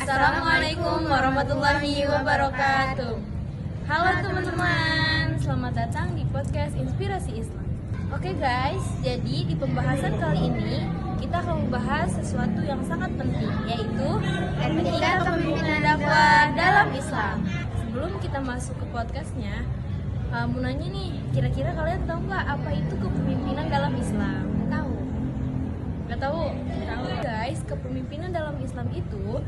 Assalamualaikum warahmatullahi wabarakatuh. Halo teman-teman, selamat datang di podcast Inspirasi Islam. Oke guys, jadi di pembahasan kali ini kita akan membahas sesuatu yang sangat penting, yaitu etika kepemimpinan dakwah dalam Islam. Sebelum kita masuk ke podcastnya, mau nanya nih, kira-kira kalian tahu nggak apa itu kepemimpinan dalam Islam? Tahu? Nggak tahu? Tahu guys, kepemimpinan dalam Islam itu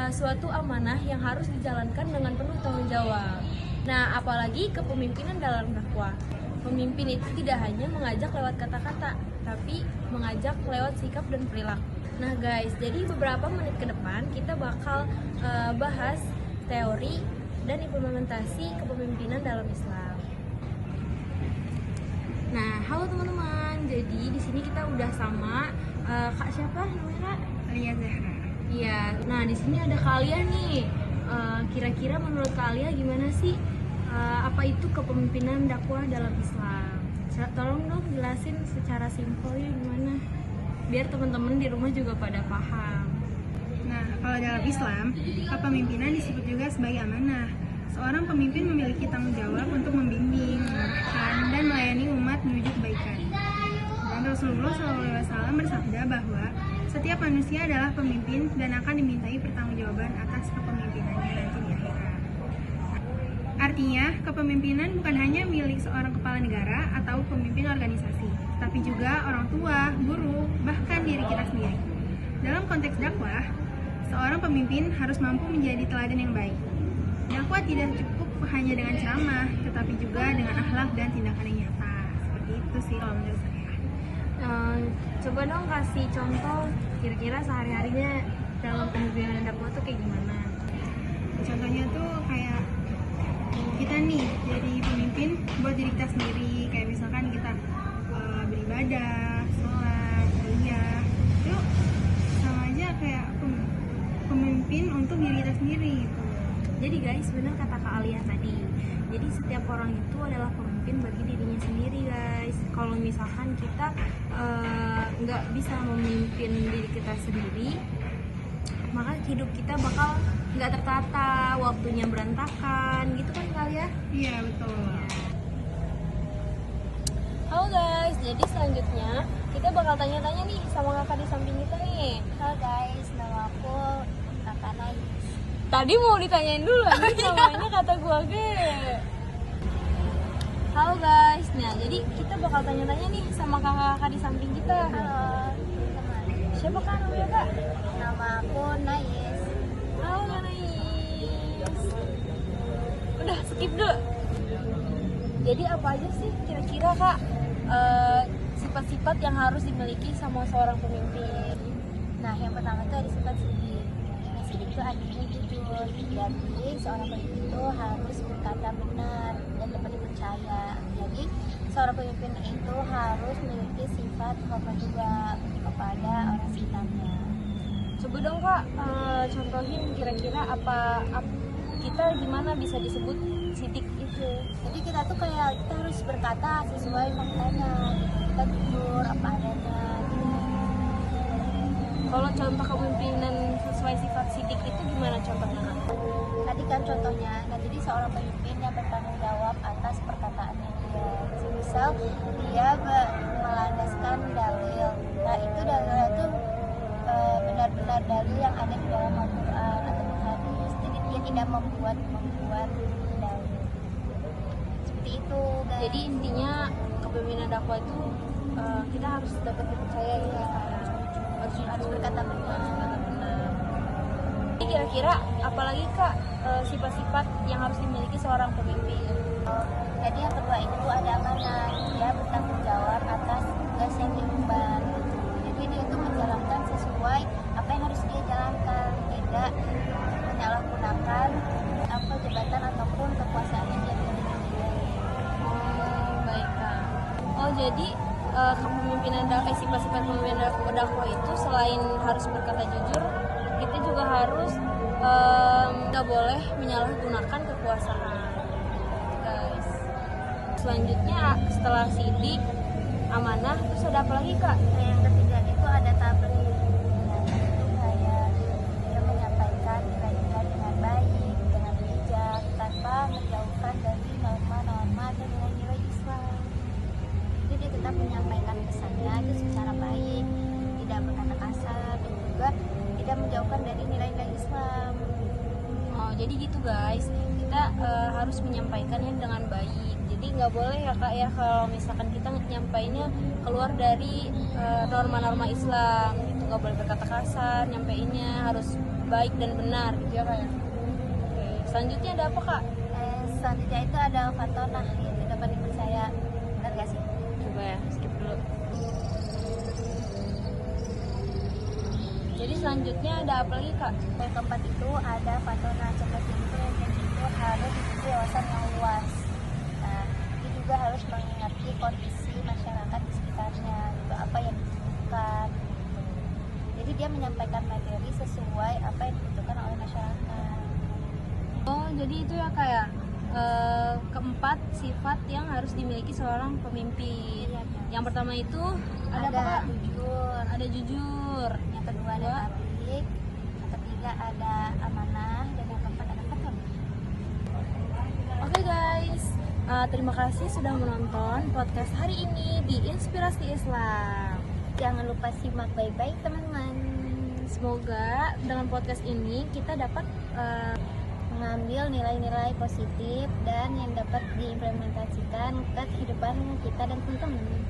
suatu amanah yang harus dijalankan dengan penuh tanggung jawab. Nah, apalagi kepemimpinan dalam dakwah. Pemimpin itu tidak hanya mengajak lewat kata-kata, tapi mengajak lewat sikap dan perilaku. Nah guys, jadi beberapa menit ke depan kita bakal bahas teori dan implementasi kepemimpinan dalam Islam. Nah, halo teman-teman. Jadi di sini kita udah sama Kak siapa namanya? Alia Zahra. Iya. Nah, di sini ada kalian nih. Kira-kira menurut kalian gimana sih apa itu kepemimpinan dakwah dalam Islam? Tolong dong jelasin secara simpelnya gimana, biar teman-teman di rumah juga pada paham. Nah, kalau dalam Islam, kepemimpinan disebut juga sebagai amanah. Seorang pemimpin memiliki tanggung jawab untuk membimbing, mengarahkan, dan melayani umat menuju kebaikan. Dan Rasulullah SAW bersabda bahwa setiap manusia adalah pemimpin dan akan dimintai pertanggungjawaban atas kepemimpinannya nanti di akhirat. Artinya, kepemimpinan bukan hanya milik seorang kepala negara atau pemimpin organisasi, tapi juga orang tua, guru, bahkan diri kita sendiri. Dalam konteks dakwah, seorang pemimpin harus mampu menjadi teladan yang baik. Dakwah tidak cukup hanya dengan ceramah, tetapi juga dengan akhlak dan tindakan yang nyata. Seperti itu sih kalau menurut saya. Coba dong kasih contoh kira-kira sehari-harinya dalam pemimpinan dakwah tuh kayak gimana? Contohnya tuh kayak kita nih jadi pemimpin buat diri kita sendiri, kayak misalkan kita beribadah, sholat, kuliah, itu sama aja kayak pemimpin untuk diri kita sendiri gitu. Jadi guys, benar kata Kak Alia tadi. Jadi setiap orang itu adalah pemimpin bagi dirinya sendiri guys. Kalau misalkan kita nggak bisa memimpin diri kita sendiri, maka hidup kita bakal nggak tertata, waktunya berantakan, gitu kan Kak Alia? Iya betul. Halo guys, jadi selanjutnya kita bakal tanya-tanya nih sama kakak di samping kita nih. Halo guys, nama aku Kakak Nais. Tadi mau ditanyain dulu, ini namanya kata gua ge. Halo guys, nah jadi kita bakal tanya-tanya nih sama kakak-kakak di samping kita. Halo teman, Siapa kan namanya kak? nama aku Nais. Halo Kak Nais. Udah skip dulu. Jadi apa aja sih kira-kira kak sifat-sifat yang harus dimiliki sama seorang pemimpin? Nah, yang pertama itu ada sifat sidik. Nah, sidik itu artinya jujur. Jadi seorang pemimpin itu harus berkata benar dan dapat dipercaya. Jadi seorang pemimpin itu harus memiliki sifat hormat juga kepada orang sekitarnya. Coba dong kak contohin kira-kira apa kita gimana bisa disebut sidik itu? Jadi kita tuh kayak kita harus berkata sesuai faktanya. Kita jujur apa adanya. Kalau contoh kepemimpinan sesuai sifat sidik itu gimana contohnya kak? Tadi kan contohnya, nah jadi seorang pemimpin yang bertanggung jawab atas perkataannya dia. Misal dia melandaskan dalil. Nah itu dalilnya itu benar-benar dalil yang ada di dalam Al-Quran atau hadis. Jadi dia tidak membuat dalil. Seperti itu. Guys. Jadi intinya kepemimpinan dakwah itu kita harus dapat dipercaya ya, harus berkata benar. Jadi kira-kira apalagi kak sifat-sifat yang harus dimiliki seorang pemimpin? Jadi yang kedua itu ada amanah. Dia bertanggung jawab atas tugas yang diemban. Jadi dia itu menjalankan sesuai apa yang harus dia jalankan, tidak menyalahgunakan apa jabatan ataupun kekuasaan yang dia miliki. Baik kak. Oh jadi kepemimpinan sifat-sifat kepemimpinan dakwah itu selain harus berkata jujur, kita juga harus nggak boleh menyalahgunakan kekuasaan, guys. Selanjutnya setelah sidik, amanah, terus ada apa lagi kak? Nah, yang ketiga itu ada tabligh. Nah, itu kayak dia menyampaikan bukan dari nilai-nilai Islam. Oh, jadi gitu guys, kita harus menyampaikannya dengan baik. Jadi nggak boleh ya kak ya kalau misalkan kita nyampainya keluar dari norma-norma Islam, itu nggak boleh berkata kasar, nyampeinnya harus baik dan benar gitu ya kak ya. Oke, selanjutnya ada apa kak? Selanjutnya itu ada fatonah, yaitu dapat dipercaya. Benar gak sih? Coba ya, skip dulu. Jadi selanjutnya ada apa lagi kak? Yang keempat itu ada fatonah. Contoh itu harus memiliki wawasan yang luas. Nah, dia juga harus mengerti kondisi masyarakat di sekitarnya, gitu, apa yang dibutuhkan. Gitu. Jadi dia menyampaikan materi sesuai apa yang dibutuhkan oleh masyarakat. Oh, jadi itu ya kak ya. Keempat sifat yang harus dimiliki seorang pemimpin. Iya, Kak. Yang pertama itu ada apa kak? jujur. Ada jujur. Yang kedua ada tablik. Yang ketiga ada amanah. Dan yang keempat ada fatonah. Oke guys, terima kasih sudah menonton podcast hari ini di Inspirasi Islam. Jangan lupa simak baik-baik teman-teman. Semoga dengan podcast ini kita dapat Mengambil nilai-nilai positif dan yang dapat diimplementasikan ke kehidupan kita dan teman-teman.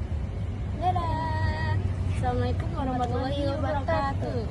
dadah. Assalamualaikum warahmatullahi wabarakatuh.